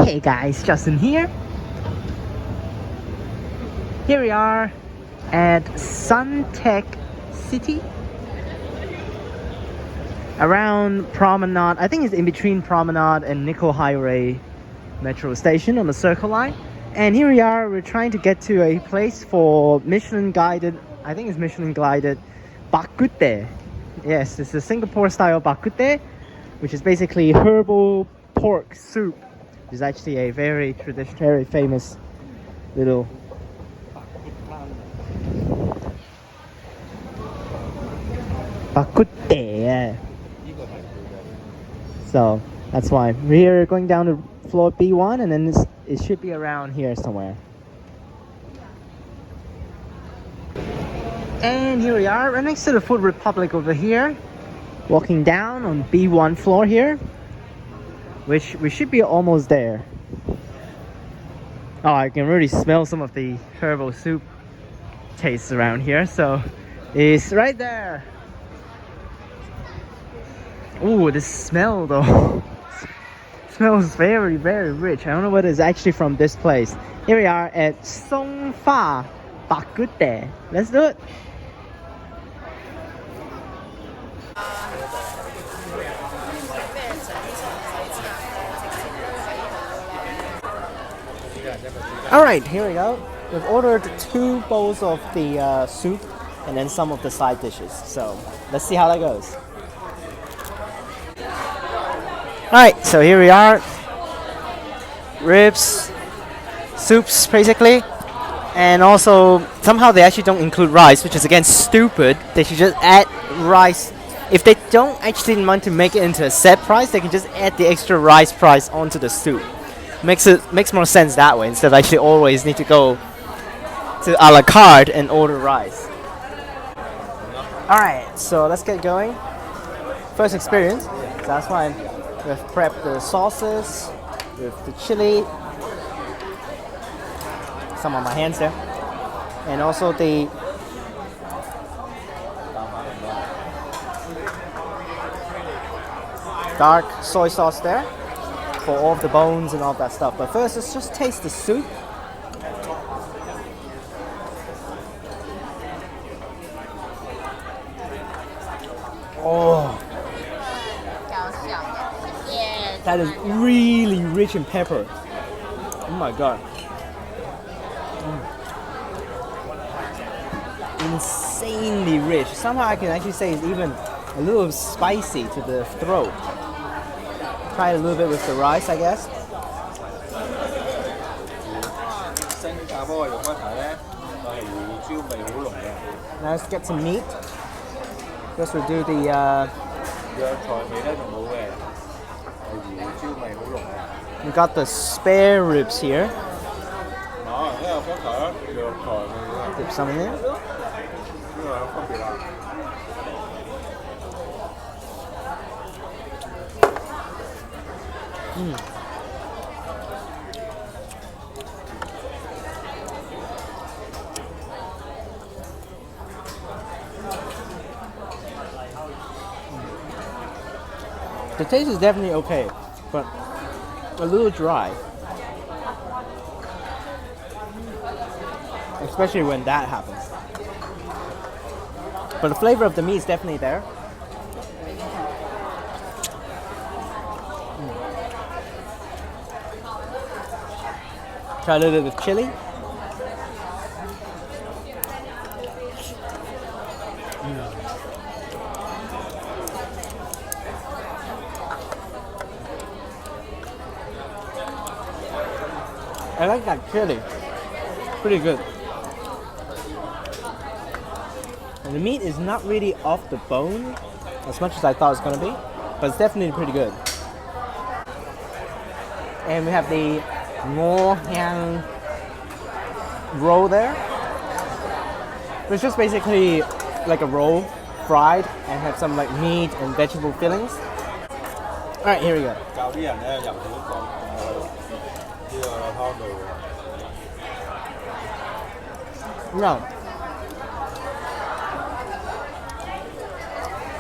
Hey guys, Justin here. Here we are at Suntec City. Around Promenade, I think it's in between Promenade and Nickel Highway metro station on the Circle Line. And here we are, we're trying to get to a place for Michelin guided, I think it's Michelin guided Bak Kut Teh. Yes, it's a Singapore style Bak Kut Teh, which is basically herbal pork soup. It's actually a very traditional, very famous little Bak Kut Teh, yeah. So that's why we're going down to floor B1, and then it should be around here somewhere. And here we are, right next to the Food Republic over here. Walking down on B1 floor here, which we should be almost there. Oh, I can really smell some of the herbal soup tastes around here. So it's right there. Ooh, the smell though. Smells very, very rich. I don't know whether it's actually from this place. Here we are at Song Fa Bak Kut Teh. Let's do it. Alright, here we go. We've ordered 2 bowls of the soup and then some of the side dishes. So let's see how that goes. Alright, so here we are. Ribs, soups basically. And also, somehow they actually don't include rice, which is again stupid. They should just add rice. If they don't actually want to make it into a set price, they can just add the extra rice price onto the soup. Makes more sense that way, instead of actually always need to go to a la carte and order rice. Alright, so let's get going. First experience, so that's why we've prepped the sauces with the chili, some on my hands there, and also the dark soy sauce there for all of the bones and all that stuff. But first, let's just taste the soup. Oh, that is really rich in pepper. Oh my god. Insanely rich. Somehow I can actually say it's even a little spicy to the throat. Try it a little bit with the rice, I guess. Now let's get some meat. First we'll do the we got the spare ribs here. Dip some in there. The taste is definitely okay, but a little dry. Especially when that happens. But the flavor of the meat is definitely there. Try a little bit with chili. I like that chili. Pretty good. And the meat is not really off the bone as much as I thought it was going to be, but it's definitely pretty good. And we have the Ngoh Hiang roll there, which is just basically like a roll, fried, and have some like meat and vegetable fillings. Alright, here we go. No.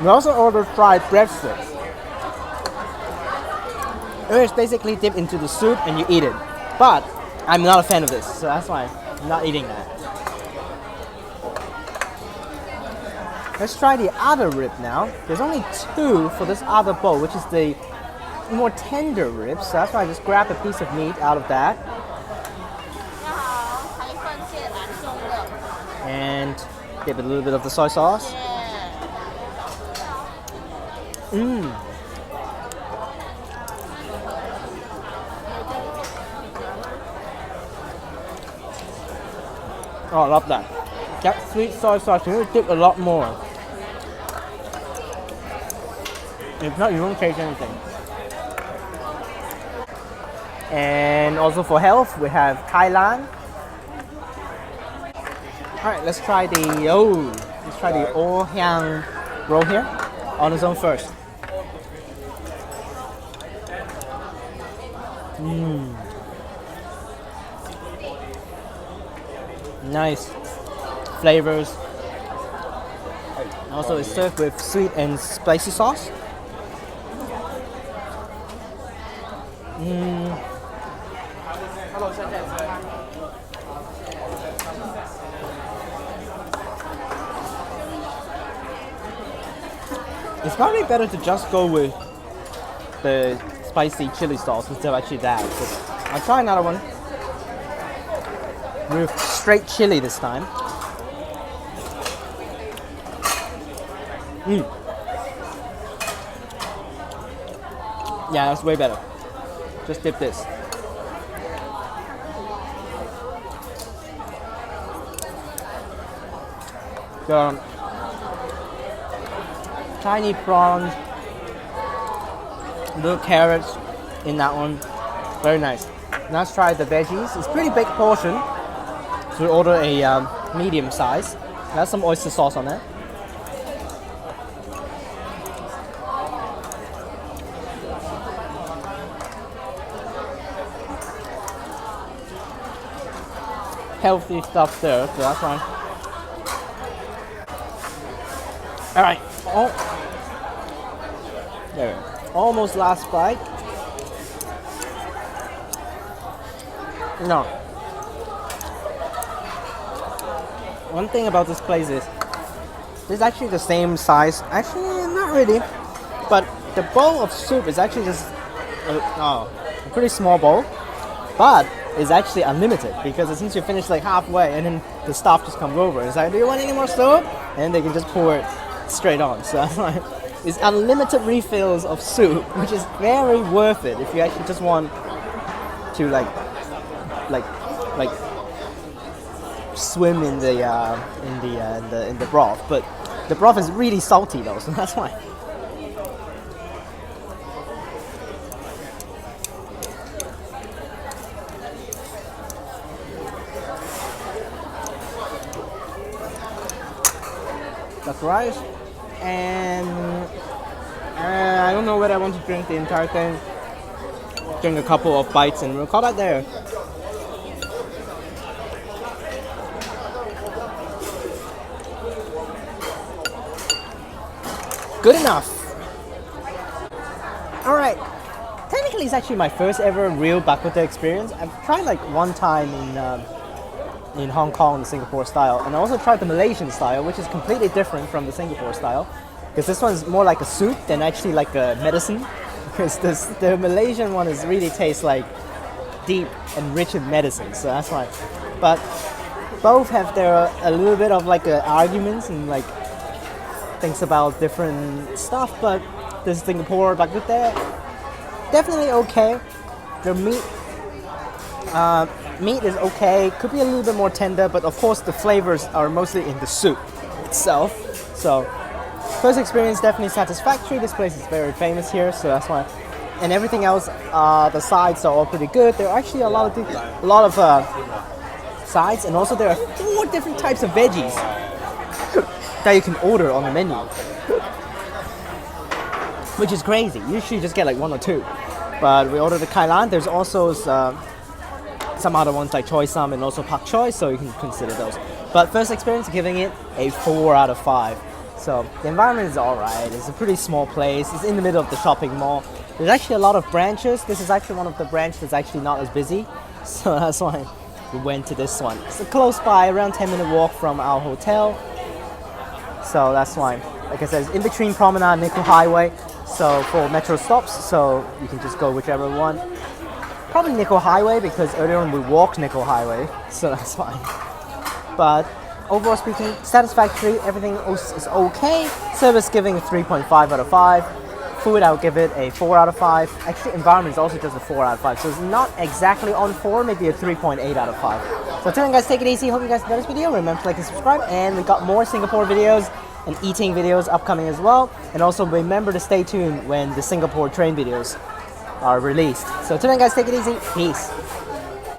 We also ordered fried breadsticks. It's basically dipped into the soup and you eat it. But I'm not a fan of this, so that's why I'm not eating that. Let's try the other rib now. There's only 2 for this other bowl, which is the more tender rib, so that's why I just grab a piece of meat out of that. And give it a little bit of the soy sauce. Oh, I love that. That sweet soy sauce, you need to dip a lot more. If not, you won't taste anything. And also for health, we have Thailand. Alright, let's try the Hiang roll here on its own first. Nice flavors. Also, it's served with sweet and spicy sauce. It's probably better to just go with the spicy chili sauce instead of actually that. So I'll try another one with straight chili this time. Yeah, that's way better. Just dip this. The tiny prawns, little carrots in that one. Very nice. Now let's try the veggies. It's a pretty big portion. So we order a medium size. That's some oyster sauce on it. Healthy stuff there, so that's fine. Alright. Oh. There. Almost last bite. No. One thing about this place is this is actually the same size. Actually, not really. But the bowl of soup is actually just a pretty small bowl. But it's actually unlimited because since you finish like halfway and then the staff just comes over and it's like, do you want any more soup? And they can just pour it straight on. So that's why it's unlimited refills of soup, which is very worth it if you actually just want to like swim in the broth. But the broth is really salty though, so that's why. That's rice, and I don't know whether I want to drink the entire thing. Drink a couple of bites and we'll call that there. Good enough. Alright, technically it's actually my first ever real Bak Kut Teh experience. I've tried like one time in Hong Kong, the Singapore style, and I also tried the Malaysian style, which is completely different from the Singapore style, because this one's more like a soup than actually like a medicine, because the Malaysian one is really tastes like deep and rich in medicine, so that's why. But both have their a little bit of like arguments and like things about different stuff, but this Singapore Bak Kut Teh definitely okay. The meat is okay, could be a little bit more tender, but of course the flavors are mostly in the soup itself. So first experience definitely satisfactory. This place is very famous here, so that's why. And everything else, the sides are all pretty good. There are actually a lot of sides, and also there are 4 different types of veggies that you can order on the menu, which is crazy. Usually you just get like 1 or 2, but we ordered the Kai Lan. There's also some other ones like choy sam and also pak choy, so you can consider those. But first experience, giving it a 4 out of 5. So the environment is alright. It's a pretty small place. It's in the middle of the shopping mall. There's actually a lot of branches. This is actually one of the branches that's actually not as busy. So that's why we went to this one. It's close by, around 10-minute walk from our hotel. So that's why. Like I said, it's in between Promenade and Nickel Highway. So for metro stops, so you can just go whichever one. Probably Nickel Highway because earlier on we walked Nickel Highway. So that's fine. But overall speaking, satisfactory. Everything is okay. Service giving a 3.5 out of 5. Food, I'll give it a 4 out of 5. Actually, environment is also just a 4 out of 5. So it's not exactly on 4, maybe a 3.8 out of 5. So until then, guys, take it easy. Hope you guys enjoyed this video. Remember to like and subscribe. And we got more Singapore videos and eating videos upcoming as well. And also remember to stay tuned when the Singapore train videos are released. So until then, guys, take it easy. Peace.